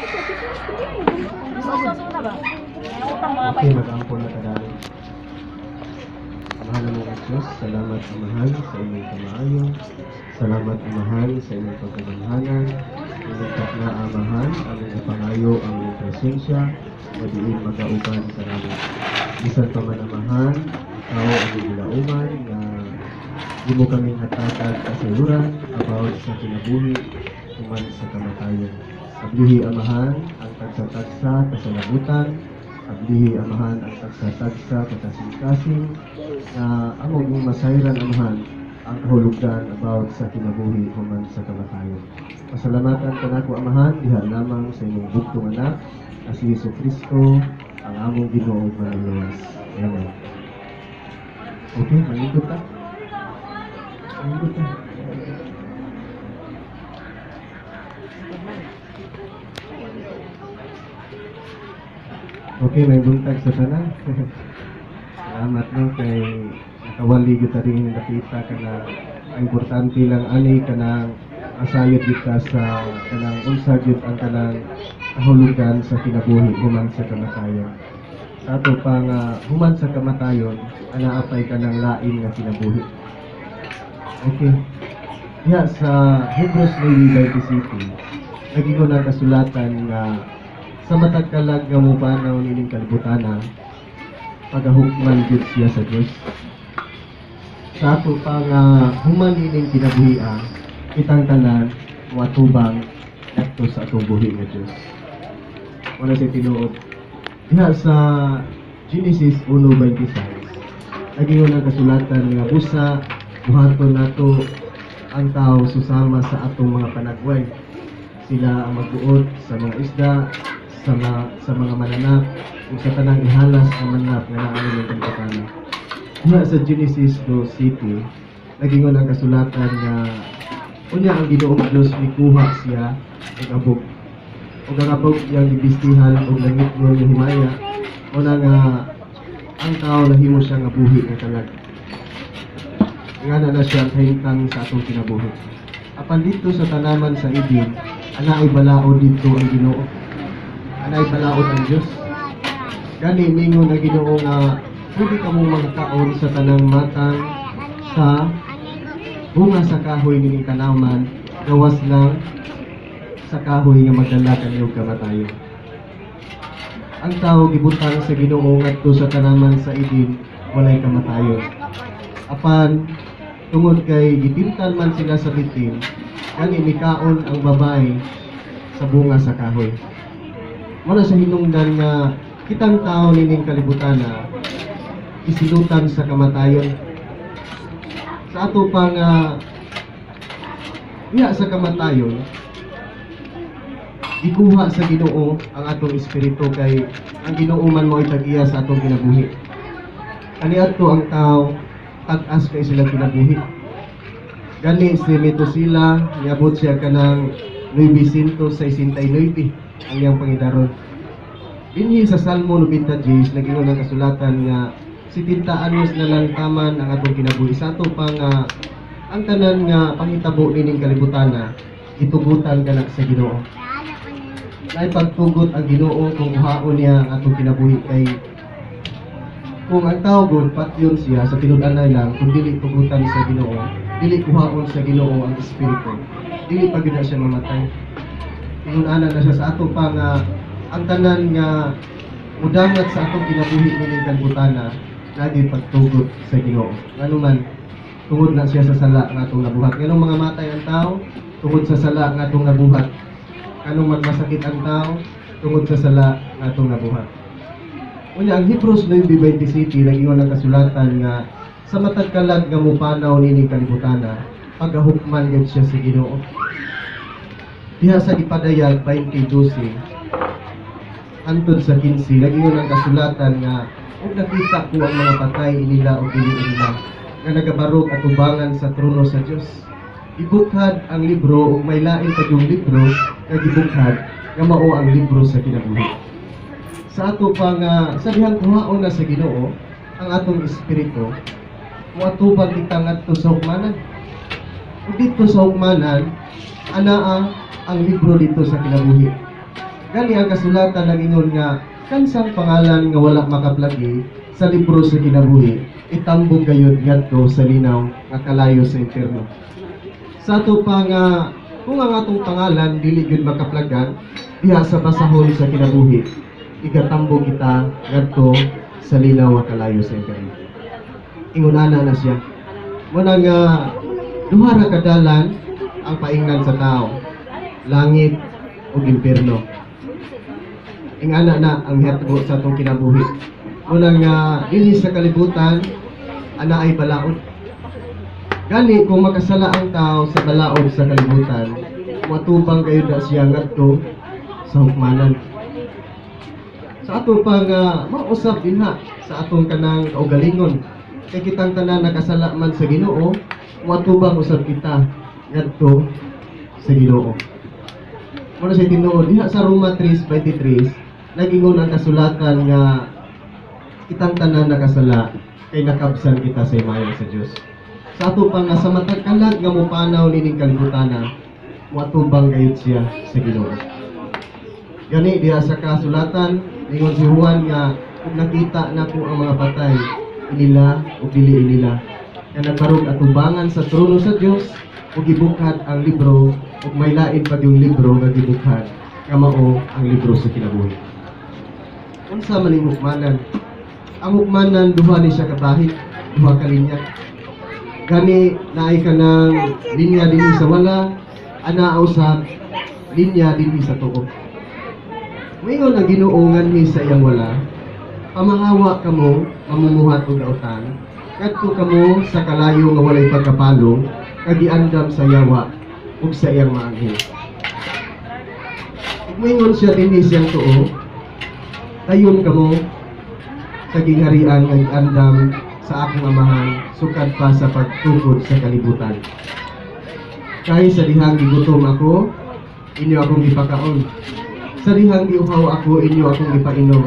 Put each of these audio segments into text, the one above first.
Okay, mag-ampon na kadali. Mahal mo ang Diyos, salamat Amahan sa inyong kamaayo. Salamat Amahan sa inyong pagkabanhanan. Inyong na Amahan, ang inyong pangayo, ang inyong presensya, na diin magauban sa namin. Bisan pa man Amahan, ikaw ang ilauman na di mo kaming hatatag kasayuran about sa kinabuhi kuman sa kamatayon. Ablihi Amahan ang tagsa-tagsa kasalabutan. Ablihi Amahan ang tagsa-tagsa kasing-kasing na among mong masayran Amahan ang kahulugan about sa kinabuhi kuman sa kamatayon. Pasalamatan ka nako Amahan diha lamang sa inyong bugtong anak na si Jesucristo ang among Ginoo manluwas. Amen. Okay, malikot ka. Malikot ka. Okay, may buntag sa tanan. Salamat no kay nakawali kita rin nakita ka na ang importante lang ani ka na asayod kita sa kanang unsa gyud ang kanang kahulugan sa kinabuhi human sa kamatayon. Sa ato pa nga human sa kamatayon anaapay ka ng lain nga kinabuhi. Okay. Ya sa Hebrews 9:20 nagingon ang kasulatan nga sa matag kalag nga mupanaw nining kalibutana pagahukman gyud siya sa Dios. Sa ato pa nga human nining kinabuhia kitang tanan watubang adto sa atong buhi nga Dios. Wala si tinuod. Diha sa Genesis 1:26 nagingon ang kasulatan nga busa buhaton nato ang tao susama sa atong mga panagway. Sila ang magbuot sa mga isda, sa mga mananap, o sa tanang ihalas ang mananap nga naano ng kalibutana. Diha sa Genesis 2:7 nagingon ang kasulatan nga unya ang Ginoong Dios mikuha siya og abog. Og ang abog iyang gibistihan og langit mo nga himaya o na nga ang tao nahimo siya nga buhi nga kalag. Nga na siya kahintang sa atong kinabuhi. Apan dito sa tanaman sa Eden, anaay balaod dito ang Ginoo. Anaay balaod ang Dios. Gani mingon ang Ginoo nga pwede ka mong magkaon sa tanang matang sa bunga sa kahoy ning tanaman, gawas lang sa kahoy nga magdala kaniyog kamatayon. Ang tao gibutang sa Ginoo ngadto sa tanaman sa Eden, walay kamatayon. Apan tungod kay gipintal man sila sa bitin, kani mikaon ang babae sa bunga sa kahoy. Wala sa hinungdan nga kitang tao nining kalibutana isilutan sa kamatayon. Sa ato pa nga iya sa kamatayon, ikuha sa Ginoo ang atong espiritu kay ang Ginoo man mo itagiya sa atong kinabuhi. Kaniadto ang tao tag-as kay sila kinabuhi. Gani si Metusela niabot siya kanang 969 ang iyang pangidaron. Dinhi sa Salmo 90 nagingon ang kasulatan nga 70 anyos na lang taman ang atong kinabuhi. Sa ato pa nga ang tanan nga panghitabo nining kalibutana itugutan kana sa Ginoo. Nay pagtugot ang Ginoo kung uhaon niya ang atong kinabuhi kay kung ang tao gud patyon siya sa tinud-anay lang kung dili tugutan sa Ginoo, dili kuhaon sa Ginoo ang espiritu, dili pa gyud siya mamatay. Tinud-ana na siya sa ato pa nga ang tanan nga mudangat sa atong kinabuhi nining kalibutana lagi pagtugot sa Ginoo. Ngano man tungod na siya sa sala nga atong nabuhat. Nganong mga matay ang tao tungod sa sala nga atong nabuhat. Kanong magmasakit ang tao tungod sa sala nga atong nabuhat. Unya ang Hebrews 9:27 nagingon ang kasulatan nga sa matag kalag nga mupanaw nining kalibutana pagahukman gyud siya sa Ginoo. Diha sa ipadayag 20:12 hangtod sa 15 nagingon ang kasulatan nga ug nakita ko ang mga patay inila ug dili nila nga nagabarog at ubangan sa trono sa Dios. Ibukhad ang libro ug may lain pa yung libro nga gibukhad nga mao ang libro sa kinabuhi. Sa ato pa nga sa dihang kuhaon na sa Ginoo ang atong espiritu moatubag kita ngadto sa hukmanan. Ug dito sa hukmanan anaa ang libro dito sa kinabuhi. Gani ang kasulatan nagingon nga kansang pangalan nga wala makaplagi sa libro sa kinabuhi itambong gayud ngadto sa linaw nga kalayo sa impierno. Sa ato pa nga kung ang atong pangalan dili gyud makaplagan diha sa basahon sa kinabuhi, igatambong kita ngadto sa linaw nga kalayo sa impierno. Ingunana na siya. Muna nga duha ra kadalan ang paingnan sa tao, langit ug impierno. Ingana na ang hitabo sa atong kinabuhi. Muna nga dinhi sa kalibutan ana ay balaod. Gani kung makasala ang tao sa balaod sa kalibutan, matubang kayo na siya ngadto sa hukmanan. Sa ato pang mausap din ha sa atong kanang kaugalingon. Kay kitang tanan nakasala man sa Ginoo, matubang usab kita ngadto sa Ginoo. Muna sa tinuod diha sa Roma 3:23 nagingon ang kasulatan nga kitang tanan nakasala kay nakabsan kita sa imayan sa Dios. Sa ato pang sa matag kalag nga mopanaw nining kalibutana, matubang gayud siya sa Ginoo. Gani diha sa kasulatan ningon si Juan nga kung nakita na po ang mga patay inila ug dili inila nga nagbarog atubangan sa trono sa Dios ug gibukhat ang libro ug may lain pa yung libro nga gibukhat nga mao ang libro sa kinabuhi. Unsa man ang hukmanan? Ang hukmanan duha ni siya kabahid, duha ka linya. Gani naay ka ng linya dinhi sa wala, ana usab linya dinhi sa tuo. Moingon ang Ginoo nganhi sa iyang wala, pamahawa kamo mamumuhat og dautan, kadto kamo sa kalayo nga walay pagkapalo, kagiandam sa yawa ug sa iyang mga anghel. Moingon siya dinhi siyang tuo, dayon kamo sa gingharian nga giandam sa akong amahan sukad pa sa pagtukod sa kalibutan. Kay sa dihang gigutom ako, inyo akong gipakaon. Sa dihang giuhaw ako, inyo akong gipainom.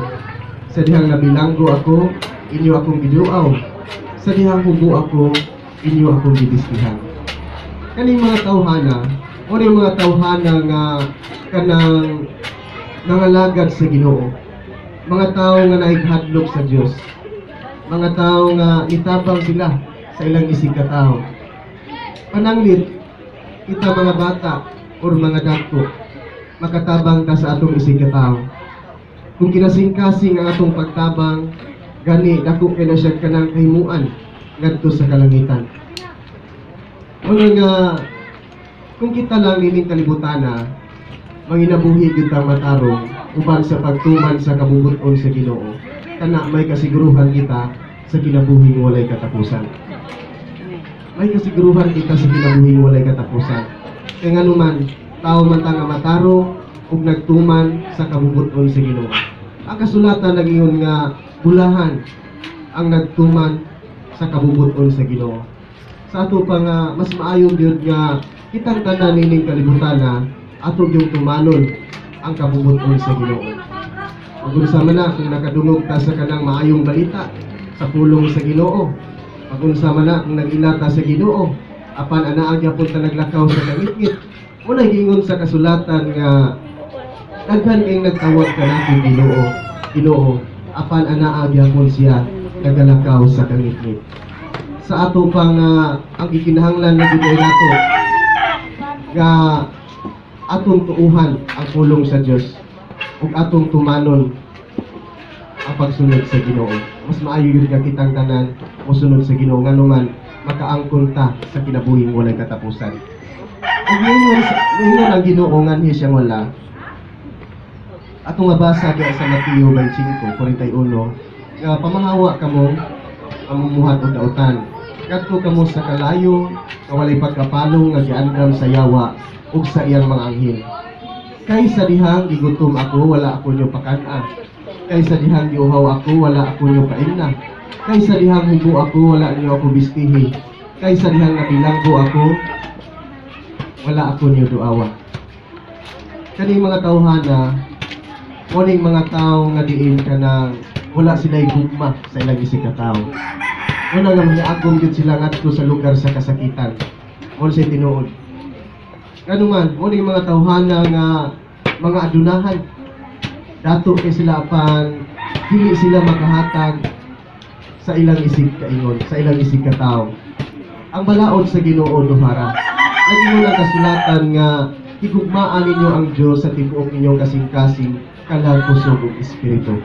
Sa dihang nabilanggo ako, inyo akong giduaw. Sa dihang hubo ako, inyo akong gibistihan. Kaning mga tawhana, o yung mga tawhana nga kanang nangalagad sa Ginoo. Mga tao nga naighadlok sa Dios. Mga tao nga itabang sila sa ilang isig ka tao. Pananglit, kita mga bata or mga dako, makatabang ta sa atong isig ka tao. Kung kinasing-kasing ang atong pagtabang, gani dako kay na siya kanang kahimuan ngadto sa kalangitan. Muna nga kung kita lang nining kalibutana, manginabuhi gyud ta matarong uban sa pagtuman sa kabubuton sa Ginoo. Kana may kasiguruhan kita sa kinabuhi nga walay katapusan. May kasiguruhan kita sa kinabuhi nga walay katapusan. Kaya nga naman, tao man ta nga mataro ug nagtuman sa kabubuton sa Ginoo. Ang kasulatan nagingon nga bulahan ang nagtuman sa kabubuton sa Ginoo. Sa ato pa nga mas maayon gyud nga kitang tanan nining kalibutana ato yung tumanon ang kabubuton sa Ginoo. Pag-unsa man na kung nakadungog ta sa kanang maayong balita sa pulong sa Ginoo. Pag-unsa man na kung nag-ilata sa Ginoo, apan anaa gyapon ta naglakaw sa kangitngit. Muna gingon sa kasulatan nga daghan kay nagtawag kanato Ginoo. Ginoo, apan anaa gyapon siya nagalakaw sa kangitngit. Sa ato pang ang gikinahanglan na gid nato nga atong tuuhan ang pulong sa Dios ug atong tumanon ang pagsunod sa Ginoo. Mas maayo gyud nga kitang tanan mosunod sa Ginoo nganuman makaangkon ta sa kinabuhing walay katapusan. Ug ingon ang Ginoo nganhi siyang wala. Atong mabasa diha sa Mateo 25:41 nga pamahawa kamo mamumuhat og dautan. Kadto kamo sa kalayo nga walay pagkapalo nga giandam sa yawa ug sa iyang mga anghel. Kay sa dihang gigutom ako, wala ako nyo pakana. Kay sa dihang giuhaw ako, wala ako nyo kaina. Kay sa dihang hubo ako, wala nyo ako bistihi. Kay sa dihang nabilanggo ako, wala ako nyo duawa. Kaning mga tawhana, kuning mga tao nga diin ka na wala sila'y gugma sa ilang isig ka tao. Una nga maniagom yun sila ngadto sa lugar sa kasakitan. Kung sa'y tinuod. Kanuman, kuning mga tawhana nga mga adunahan, dato kay sila apan dili sila makahatag sa ilang isig kaingon, sa ilang isig katao. Ang balaod sa Ginoo duhara. Naging ang kasulatan nga higugmaan ninyo ang Dios sa tibuok inyong kasing-kasing kalag kusog ug espiritu.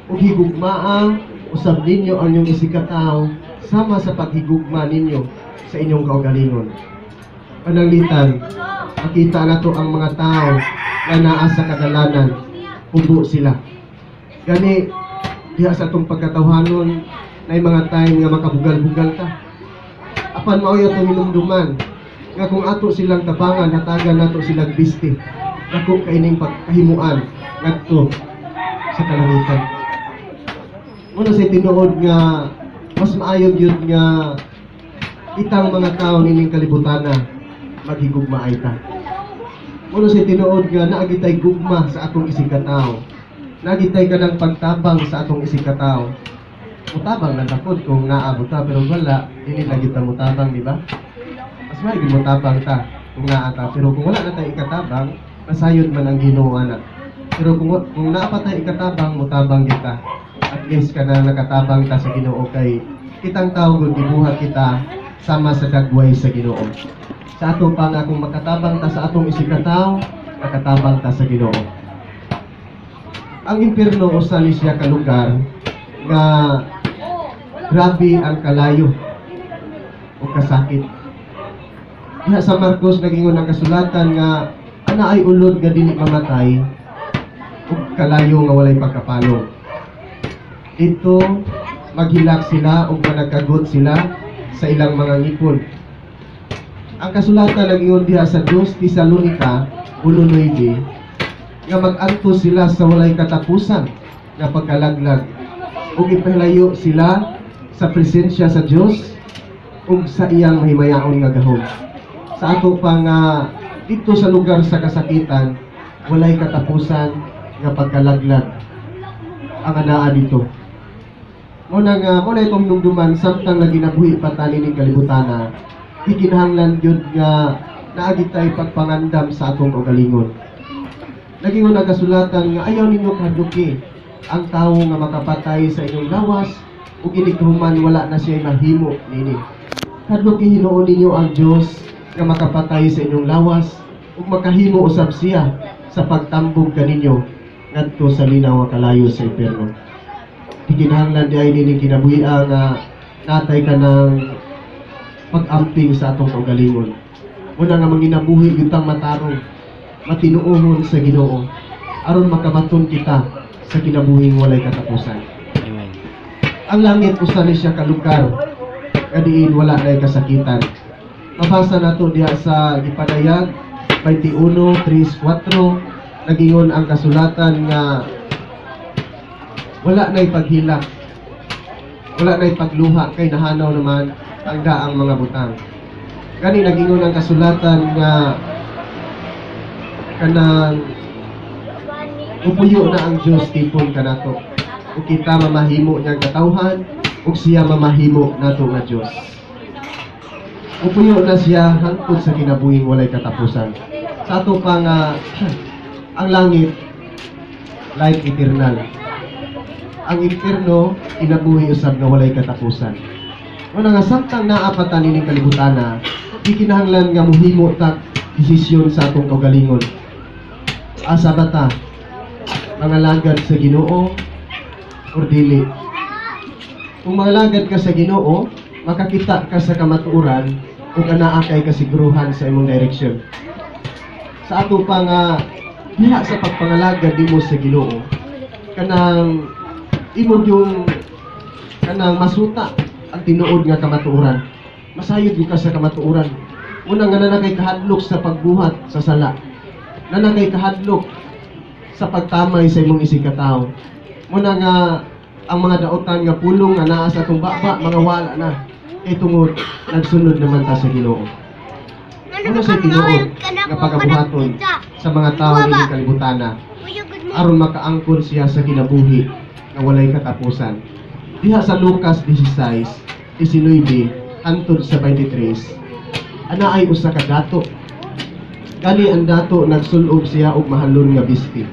Ug higugmaang usab ninyo ang inyong isig katao sama sa paghigugma ninyo sa inyong kaugalingon. Pananglitan, makita nato ang mga tao na naa sa kadalanan, ubo sila. Gani, diha sa itong pagkatawhanon, na mga time nga makabugal-bugal ta. Apan mao itong hinumduman, nga kung ato silang tabangan, hatagan nato silang bisti, dako kaining pagkahimuan, ngadto sa kalangitan. Muna sa tinuod nga, mas maayon yun nga, itang mga tao nining kalibutana, maghigugmaay ta. Muna sa tinuod nga, naagitay gugma sa atong isig katao. Naagitay ka ng pagtabang sa atong isig katao. Mutabang lang takod kung naabot ta, pero wala, hindi lagi ta mutabang, di ba? Mas maiging mutabang ta kung naata. Pero kung wala na tayo ikatabang, nasayod man ang Ginoo na. Pero kung naapa tayo ikatabang, mutabang kita. At least ka na nakatabang ta sa Ginoo kay kitang tao kung ibuhat kita sama sa dagway sa Ginoo. Sa ato pa nga kung makatabang ta sa atong isig katao, makatabang ta sa Ginoo. Ang impierno usa ni siya ka lugar nga grabe ang kalayo o kasakit. Diha sa Marcos nagingon ang kasulatan nga ana ay ulod nga dili mamatay ug kalayo nga walay pagkapalong. Ito maghilak sila ug managkagot sila sa ilang mga ngipon. Ang kasulatan nagingon diha sa 2 Tesalonica 1:9 nga mag-antos sila sa walay katapusan nga pagkalaglag ug ipahilayo sila sa presensya sa Dios ug sa iyang mahimayaon nga gahom. Sa ato pa nga dito sa lugar sa kasakitan walay katapusan nga pagkalaglag ang anaa dito. Muna itong numduman samtang naginabuhi pa tani ning kalibutana, ikinahanglan gyud nga naagitay pagpangandam sa atong kaugalingon. Nagingon ang kasulatan nga ayaw ninyo kaduki ang tawo nga makapatay sa inyong lawas ug inikhuman wala na siya mahimo nini. Kaduki hinuon ninyo ang Dios nga makapatay sa inyong lawas ug makahimo usab siya sa pagtambog kaninyo ngadto sa linaw nga kalayo sa impierno. Ikinahanglan di ay nini kinabuhi-a nga natay ka ng pag-amping sa atong kaugalingon. Muna nga manginabuhi yutang matarong matinuohon sa Ginoo aron makabaton kita sa kinabuhing walay katapusan. Amen. Ang langit usa ni siya ka lugar kadiin wala nay kasakitan. Mabasa nato diha sa Gipadayag 21:3-4 nagingon ang kasulatan nga wala nay paghilak, wala nay pagluha kay nahanaw naman ang daang mga butang. Gani nagingon ang kasulatan nga kanang upuyo na ang Diyos tipon kanato ug kita mamahimo niyang katawhan ug siya mamahimo nato nga Diyos. Upuyo na siya hangtod sa kinabuhing walay katapusan. Sa ato pa nga ang langit life eternal. Ang impierno kinabuhi usab nga walay katapusan. Una nga samtang naapatan ining kalibutana, ikinahanglan nga mohimo ta desisyon sa atong kaugalingon. Asa ba ta? Mga lagad sa Ginoo o dili? Kung mga lagad ka sa Ginoo, makakita ka sa kamatuoran ug anaa kay kasiguruhan sa imong direksyon. Sa ato pa nga diha sa pagpangalagad nimo sa Ginoo, kanang imo yung kanang masuta ang tinuod nga kamatuoran. Masayod ka sa kamatuoran. Una nga nanakay kahadlok sa pagbuhat sa sala. Nanakay kahadlok sa pagtamay sa imong isig katao. Muna nga ang mga daotan nga pulong nga naa sa atong baba mga wala na kay tungod nagsunod naman ta sa Ginoo. Ano sa tinuod nga pagabuhaton sa mga tao ni kalibutana aron makaangkon siya sa kinabuhi nga walay katapusan. Diha sa Lucas 16:19 hangtod sa 23 ana ay usa ka dato. Gani ang dato nagsulob siya og mahalon nga bisti.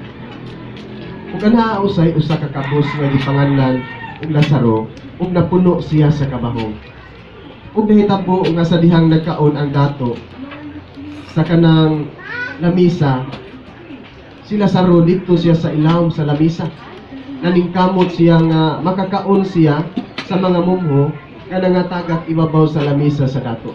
ug anaa usay usa ka kabus nga gipanganlan og Lazaro ug napuno siya sa kabahong. Ug nahitabo nga sa dihang nagkaon ang dato sa kanang lamisa, si Lazaro dito siya sa ilawom sa lamisa. Naningkamot siya nga makakaon siya sa mga mumho nga nangatagak ibabaw sa lamisa sa dato.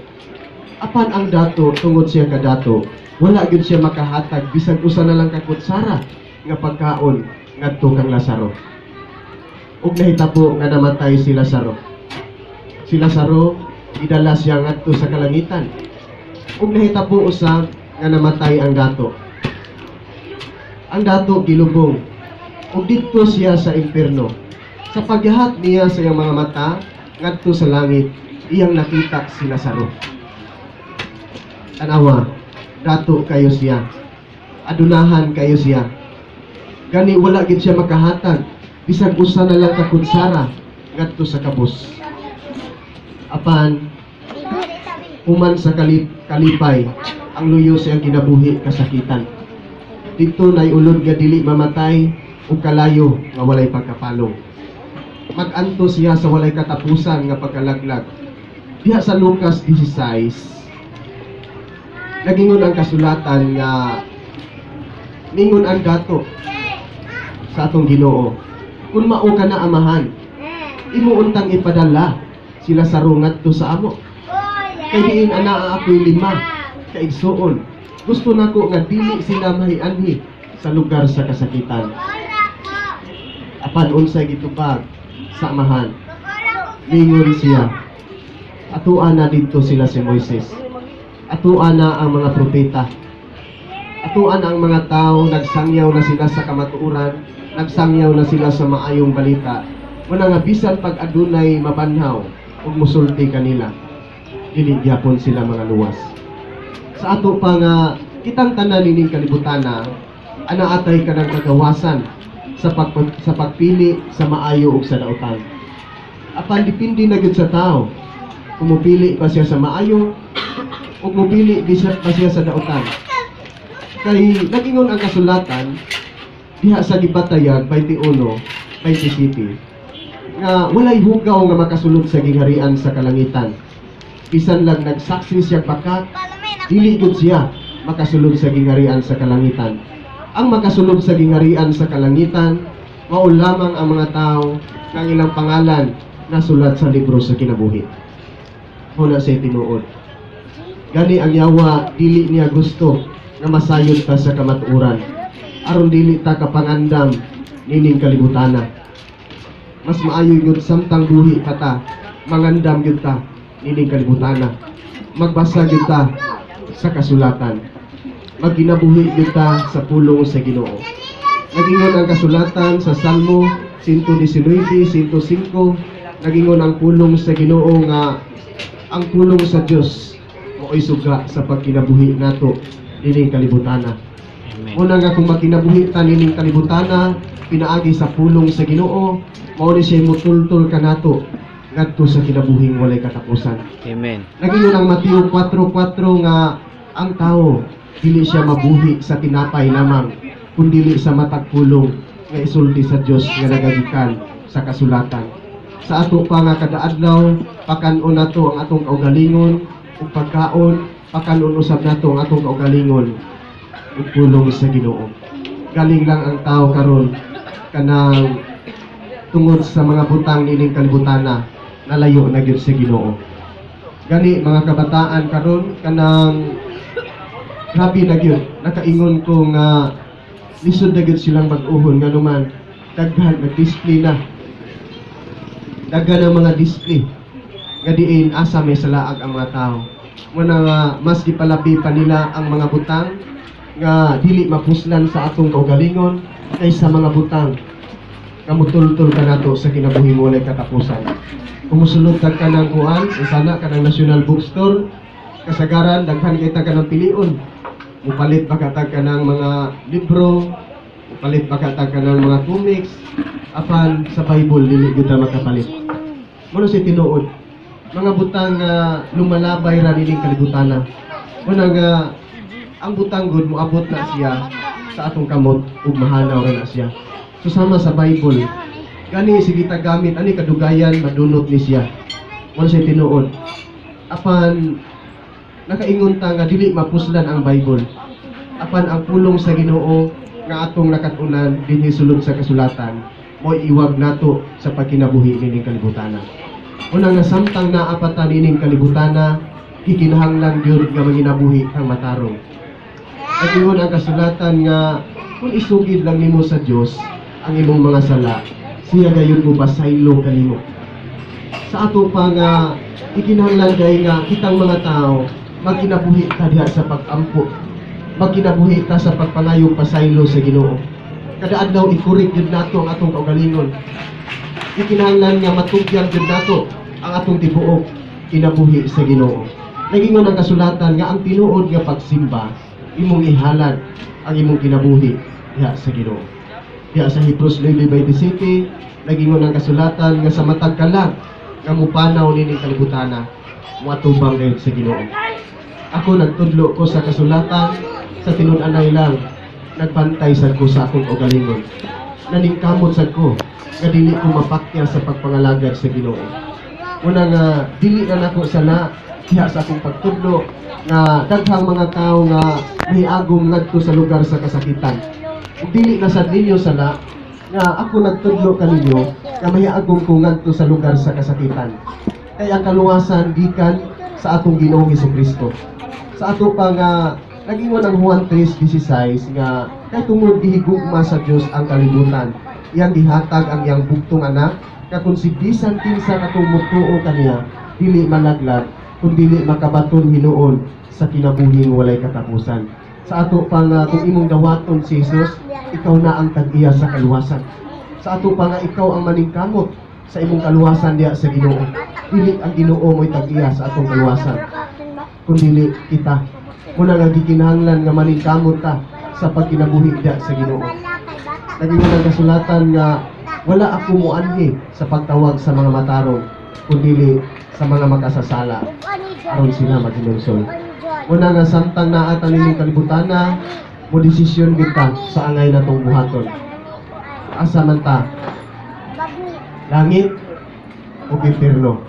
Apan ang dato tungod siya ka dato, wala gyud siya makahatag bisag usa na lang ka kutsara nga pagkaon ngadto kang Lazaro. Ug nahitabo nga namatay si Lazaro. Si Lazaro idala siya ngadto sa kalangitan. Ug nahitabo usab nga namatay ang dato. Ang dato gilubong ug didto siya sa impierno. Sa pagyahat niya sa iyang mga mata ngadto sa langit, iyang nakita si Lazaro. Tanawa, dato kayo siya. Adunahan kayo siya. Gani wala gid siya makahatag bisag usa na lang ka kutsara ngadto sa kabus. Apan human sa kalipay ang luyo siyang kinabuhi kasakitan. Dito nay ulod nga dili mamatay ug kalayo nga walay pagkapalong. Mag-anto siya sa walay katapusan nga pagkalaglag. Diha sa Lucas 16, nagingon ang kasulatan nga ningon ang dato sa atong Ginoo, kung mao ka na amahan, imo untang ipadala si Lazaro ngadto sa amo. Kay diin ana ako'y 5 ka igsuon. Gusto nako nga dili sila mahianhi sa lugar sa kasakitan. Apan unsay gitubag sa amahan, lingon siya, atuan na dito sila si Moises, atuan na ang mga propeta, atuan ang mga tao, nagsangyaw na sila sa kamatuoran, nagsangyaw na sila sa maayong balita, wala nga bisan pag adunay mabanhaw ug musulti kanila, dili gyapon sila mga luwas. Sa ato pa nga kitang tanan nining kalibutana, ana atay kanang kagawasan sa pagpili sa maayo ug sa dautan. Apan dipindi na gyud sa tao kung mupili ba siya sa maayo ug mupili ba siya sa dautan. Kay nagingon ang kasulatan diha sa Gibatayag 21:27 nga walay hugaw nga makasulod sa gingharian sa kalangitan. Bisan lang nagsaksi siya bakat, dili gud siya makasulod sa gingharian sa kalangitan. Ang makasulod sa gingharian sa kalangitan, mao lamang ang mga tao ng ilang pangalan nasulat sa libro sa kinabuhi. Muna sa tinuod. Gani ang yawa, dili niya gusto na masayod ta sa kamatuoran. Aron dili ta kapangandam nining kalibutana. Mas maayo gyud samtang buhi ka ta, mangandam gyud ta nining kalibutana. Magbasa gyud ta sa kasulatan. Magkinabuhi kita sa pulong sa Ginoo. Nagingon ang kasulatan sa Salmo 119:105, nagingon ang pulong sa Ginoo nga ang pulong sa Dios mo'y suga sa pagkinabuhi nato dining kalibutana. Una nga kung magkinabuhi ta nining kalibutana, pinaagi sa pulong sa Ginoo, mao ni siya mutultol kanato ngadto sa kinabuhing walay katapusan. Amen. Nagingon ang Mateo 4:4 nga ang tao dili siya mabuhi sa tinapay lamang, kundi sa matag pulong nga isulti sa Dios nga nagagikan sa kasulatan. Sa ato pa nga kada adlaw, pakanon nato ang atong kaugalingon ug pagkaon, pakanon usab nato ang atong kaugalingon ug pulong sa Ginoo. Galing lang ang tao karon kanang tungod sa mga butang nining kalibutana, nalayo na gyud sa Ginoo. Gani mga kabataan karon kanang grabe na gyud, nakaingon ko nga lisod na gyud silang mag-uhon nga naman daghan nag-display na. Daghan ang mga display nga diin asa may salaag ang mga tao. Muna nga mas gipalabi pa nila ang mga butang nga dili mapuslan sa atong kaugalingon kaysa mga butang nga mutultol ka nato sa kinabuhi mo walay katapusan. Kumusulod ka ng kuan, sana ka ng National Bookstore, kasagaran daghan kita ka ng pilion. Mupalit pagkatag ka ng mga libro, mupalit pagkatag ka ng mga comics, apan sa Bible dili gyud ta makapalit. Muna si tinuod, mga butang lumalabay ra nining kalibutana. Muna nga ang butang gud moabot na siya sa atong kamot ug mahanaw ra na siya. susama sa Bible. Gani sige ta gamit ani kadugayan madunot ni siya. Mo siya tinuod. Apan nakaingon ta nga dili mapuslan ang Bible. Apan ang pulong sa Ginoo nga atong nakatunan dinhi sulod sa kasulatan mo iwag nato sa pagkinabuhi nining kalibutana. Una nga samtang naapatan nining kalibutana, gikinahanglan gyud nga manginabuhi kang matarong. At ingon ang kasulatan nga kung isugid lang nimo sa Dios ang imong mga sala, siya gayon mo basaylo kanimo. Sa ato pa nga ikinahanglan gay nga kitang mga tao magkinabuhi ta diha sa pag-ampo. Magkinabuhi ta sa pagpangayong pasaylo sa Ginoo. Kada adlaw ikurik jud nato ang atong kaugalingon. Ikinahanglan nga matugyan jud nato ang atong tibuok kinabuhi sa Ginoo. Nagingon ang kasulatan nga ang tinuod nga pagsimba imong ihalad ang imong kinabuhi diha sa Ginoo. Diha sa Hebrews 9:27 nagingon ang kasulatan nga sa matag kalag nga mupanaw nining kalibutana moatubang gayud sa Ginoo. Ako nagtudlo ko sa kasulatan sa tinud-anay lang nagbantay sad ko sa akong kaugalingon. Naningkamot sad ko nga dili ko mapakya sa pagpangalagad sa Ginoo. Una nga dili na nako sala diha sa akong pagtudlo nga daghang mga tao nga miagom ngadto sa lugar sa kasakitan. Ug dili na sad ninyo sala nga ako nagtudlo kaninyo nga miagom ko ngadto sa lugar sa kasakitan. Kay ang kaluwasan gikan sa atong Ginoong Hesukristo. Sa ato pa nga nagingon ang Juan 3:16 nga kay tungod gihigugma sa Dios ang kalibutan, iyang gihatag ang iyang bugtong anak nga kung si bisan kinsa katong mutuo kaniya dili malaglag kung dili makabaton hinuon sa kinabuhing walay katapusan. Sa ato pa nga kung imong dawaton si Jesus, ikaw na ang tag-iya sa kaluwasan. Sa ato pa nga ikaw ang maningkamot sa imong kaluwasan diha sa Ginoo. Dili ang Ginoo mo'y tag-iya sa atong kaluwasan, kundi kita. Muna nga gikinahanglan nga maningkamot ta sa pagkinabuhi diha sa Ginoo. Nagingon ang kasulatan nga wala ako moanhi sa pagtawag sa mga matarong, kundi sa mga makasasala aron sila maghinungsol. Muna nga samtang naatan nining kalibutana, mo desisyon kita sa angay natong buhaton. Asa man ta? Langit o impierno?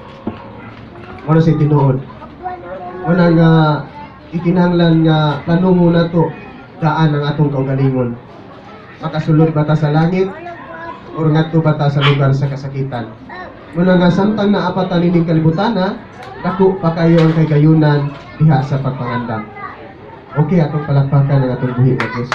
Muna sa tinuod. Muna nga ikinahanglan nga tanong na to daan ang atong kaugalingon. Makasulod ba ta sa langit o ngadto ba ta sa lugar sa kasakitan? Muna nga samtang naapatan nining kalibutana, dako pa kayo ang kagayunan diha sa pagpangandam. Okay, atong palakpakan ang atong buhi nga Diyos.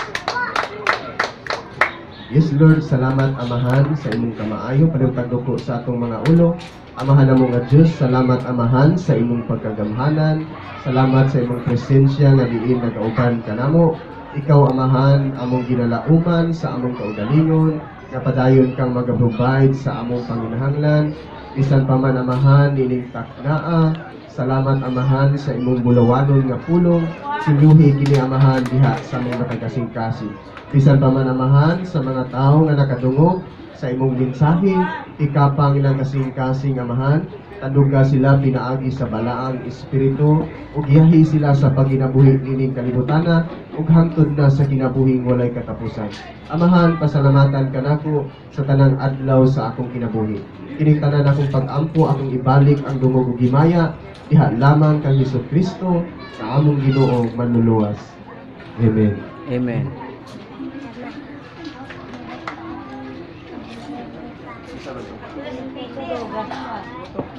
Yes Lord, salamat Amahan sa imong kamaayo pagduko sa atong mga ulo. Amahan namo nga Diyos, salamat Amahan sa imong pagkagamhanan. Salamat sa imong presensya nga diin nagauban kanamo. Ikaw Amahan among ginalauman sa among kaugalingon, nga padayon kang mag-provide sa among panginahanglan. Bisan pa man Amahan ining taknaa. Salamat Amahan sa imong bulawanon nga pulong. Sinuhi kini Amahan diha sa mga taga-singkasi. Bisan pa man Amahan sa mga tao nga nakadungog sa imong mensahe, ikapang ilang kasing-kasing Amahan, taduga sila pinaagi sa balaang espiritu, ug giyahi sila sa paginabuhi nining kalibutana, ug hangtod na sa kinabuhing walay katapusan. Amahan, pasalamatan kanako sa tanang adlaw sa akong kinabuhi. Kining tanan akong pag-ampo, akong ibalik ang dungog ug himaya, diha lamang kang Hesukristo sa among Ginoo manluluwas. Amen. Amen. Thank you.